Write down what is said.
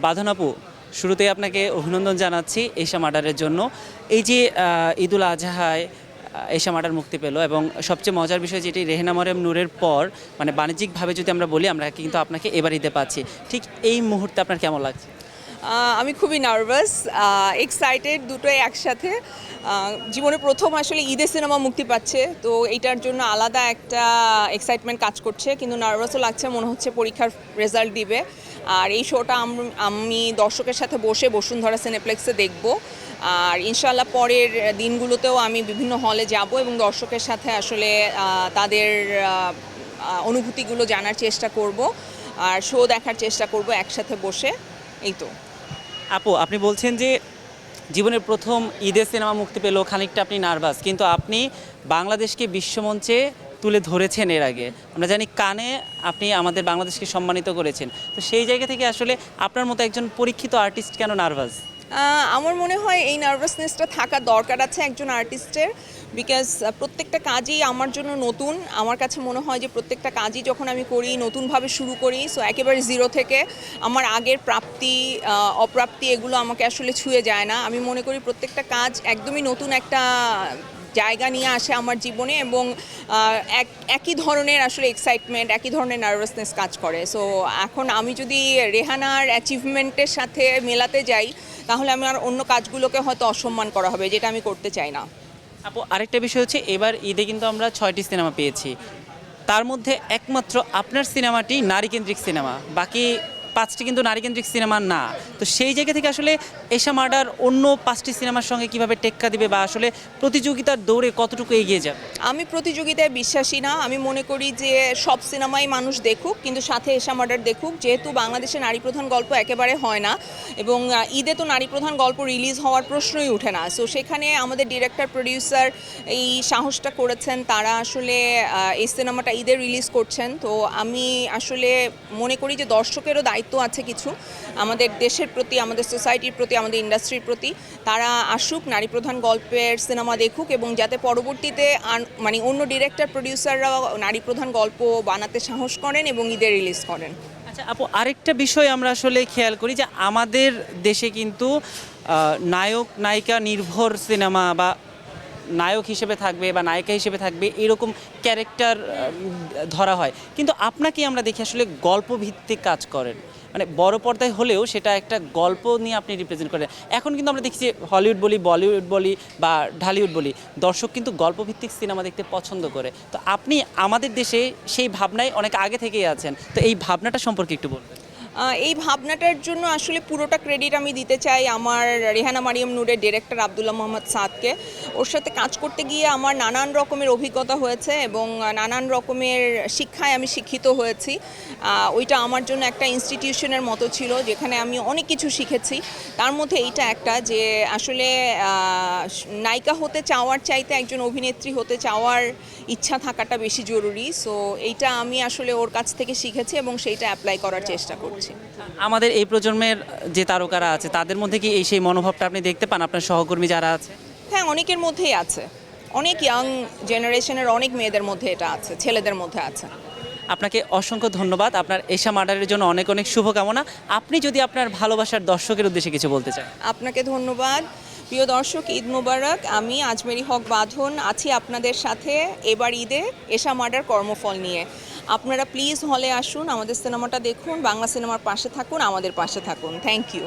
বাঁধন আপু, শুরুতেই আপনাকে অভিনন্দন জানাচ্ছি এশা মার্ডারের জন্য। এই যে ঈদুল আজহায় এশা মার্ডার মুক্তি পেল, এবং সবচেয়ে মজার বিষয় যেটি, রেহেনা মরিয়ম নূরের পর মানে বাণিজ্যিকভাবে যদি আমরা বলি, আমরা কিন্তু আপনাকে এবার ঈদে পাচ্ছি। ঠিক এই মুহূর্তে আপনার কেমন লাগছে? আমি খুবই নার্ভাস, এক্সাইটেড, দুটোই একসাথে। জীবনে প্রথম আসলে ঈদে সিনেমা মুক্তি পাচ্ছে, তো এইটার জন্য আলাদা একটা এক্সাইটমেন্ট কাজ করছে, কিন্তু নার্ভাসও লাগছে, মনে হচ্ছে পরীক্ষার রেজাল্ট দিবে। আর এই শোটা আমি দর্শকের সাথে বসে বসুন্ধরা সিনেপ্লেক্সে দেখব। আর ইনশাল্লাহ পরের দিনগুলোতেও আমি বিভিন্ন হলে যাব এবং দর্শকের সাথে আসলে তাদের অনুভূতিগুলো জানার চেষ্টা করব, আর শো দেখার চেষ্টা করব একসাথে বসে। এই তো। আপু, আপনি বলছেন যে জীবনের প্রথম ঈদের সিনেমা মুক্তি পেল, খানিকটা আপনি নার্ভাস, কিন্তু আপনি বাংলাদেশকে বিশ্বমঞ্চে তুলে ধরেছেন এর আগে। আমরা জানি কানে আপনি আমাদের বাংলাদেশকে সম্মানিত করেছেন। তো সেই জায়গা থেকে আসলে আপনার মতো একজন পরীক্ষিত আর্টিস্ট কেন নার্ভাস? আমার মনে হয় এই নার্ভাসনেসটা থাকা দরকার আছে একজন আর্টিস্টের, বিকজ প্রত্যেকটা কাজই আমার জন্য নতুন। আমার কাছে মনে হয় যে প্রত্যেকটা কাজই যখন আমি করি, নতুনভাবে শুরু করি, সো একেবারে জিরো থেকে আমার আগের প্রাপ্তি অপ্রাপ্তি এগুলো আমাকে আসলে ছুঁয়ে যায় না। আমি মনে করি প্রত্যেকটা কাজ একদমই নতুন একটা জায়গা নিয়ে আসে আমার জীবনে, এবং একই ধরনের আসলে এক্সাইটমেন্ট, একই ধরনের নার্ভাসনেস কাজ করে। সো এখন আমি যদি রেহানার অ্যাচিভমেন্টের সাথে মেলাতে যাই, তাহলে আমার অন্য কাজগুলোকে হয়তো অসম্মান করা হবে, যেটা আমি করতে চাই না। আপু, আরেকটা বিষয় হচ্ছে, এবার ঈদে কিন্তু আমরা 6টি সিনেমা পেয়েছি। তার মধ্যে একমাত্র আপনার সিনেমাটি নারীকেন্দ্রিক সিনেমা, বাকি 5টি কিন্তু নারীকেন্দ্রিক সিনেমা না। তো সেই জায়গা থেকে আসলে এশা মার্ডার অন্য 5টি সিনেমার সঙ্গে কিভাবে টেক্কা দিবে, বা আসলে প্রতিযোগিতার দৌড়ে কতটুকু এগিয়ে যাবে? আমি প্রতিযোগিতায় বিশ্বাসী না। আমি মনে করি যে সব সিনেমাই মানুষ দেখুক, কিন্তু সাথে এশা মার্ডার দেখুক, যেহেতু বাংলাদেশে নারী প্রধান গল্প একেবারে হয় না, এবং ঈদে তো নারী প্রধান গল্প রিলিজ হওয়ার প্রশ্নই ওঠে না। সো সেখানে আমাদের ডিরেক্টর প্রডিউসার এই সাহসটা করেছেন, তারা আসলে এই সিনেমাটা ঈদে রিলিজ করছেন। তো আমি আসলে মনে করি যে দর্শকেরও দায়িত্ব আছে কিছু, আমাদের দেশের প্রতি, আমাদের সোসাইটির প্রতি, আমাদের ইন্ডাস্ট্রির প্রতি। তারা আসুক, নারী প্রধান গল্পের সিনেমা দেখুক, এবং যাতে পরবর্তীতে মানে অন্য ডিরেক্টর প্রডিউসাররাও নারী প্রধান গল্প বানাতে সাহস করেন এবং ঈদে রিলিজ করেন। আচ্ছা আপু, আরেকটা বিষয় আমরা আসলে খেয়াল করি যে আমাদের দেশে কিন্তু নায়ক নায়িকা নির্ভর সিনেমা, বা নায়ক হিসেবে থাকবে বা নায়িকা হিসেবে থাকবে এরকম ক্যারেক্টার ধরা হয়, কিন্তু আপনাকে আমরা দেখি আসলে গল্প ভিত্তিক কাজ করেন। মানে বড় পর্দায় হলেও সেটা একটা গল্প নিয়ে আপনি রিপ্রেজেন্ট করেন। এখন কিন্তু আমরা দেখছি যে হলিউড বলি, বলিউড বলি বা ঢালিউড বলি, দর্শক কিন্তু গল্পভিত্তিক সিনেমা দেখতে পছন্দ করে। তো আপনি আমাদের দেশে সেই ভাবনায় অনেক আগে থেকেই আছেন, তো এই ভাবনাটা সম্পর্কে একটু বলবেন? এই ভাবনাটার জন্য আসলে পুরোটা ক্রেডিট আমি দিতে চাই আমার রেহানা মারিয়াম নূরের ডিরেক্টর আবদুল্লাহ মোহাম্মদ সাদকে। ওর সাথে কাজ করতে গিয়ে আমার নানান রকমের অভিজ্ঞতা হয়েছে, এবং নানান রকমের শিক্ষায় আমি শিক্ষিত হয়েছি। ওইটা আমার জন্য একটা ইনস্টিটিউশনের মতো ছিল, যেখানে আমি অনেক কিছু শিখেছি। তার মধ্যে এইটা একটা, যে আসলে নায়িকা হতে চাওয়ার চাইতে একজন অভিনেত্রী হতে চাওয়ার ইচ্ছা থাকাটা বেশি জরুরি। সো এইটা আমি আসলে ওর কাছ থেকে শিখেছি এবং সেইটা অ্যাপ্লাই করার চেষ্টা করছি। আমাদের এই প্রজন্মের যে তারকারা আছে, তাদের মধ্যে কি সেই মনোভাবটা আপনি দেখতে পান, আপনার সহকর্মী যারা আছে? হ্যাঁ, অনেকের মধ্যেই আছে। অনেক ইয়াং জেনারেশনের অনেক মেয়েদের মধ্যে এটা আছে, ছেলেদের মধ্যে আছে। আপনাকে অসংখ্য ধন্যবাদ। আপনার এশা মার্ডারের জন্য অনেক অনেক শুভকামনা। আপনি যদি আপনার ভালোবাসার দর্শকের উদ্দেশ্যে কিছু বলতে চান। আপনাকে ধন্যবাদ। প্রিয় দর্শক, ঈদ মোবারক। আমি আজমেরি হক বাঁধন আছি আপনাদের সাথে এবার ঈদে এশা মার্ডার কর্মফল নিয়ে। আপনারা প্লিজ হলে আসুন, আমাদের সিনেমাটা দেখুন, বাংলা সিনেমার পাশে থাকুন, আমাদের পাশে থাকুন। Thank you.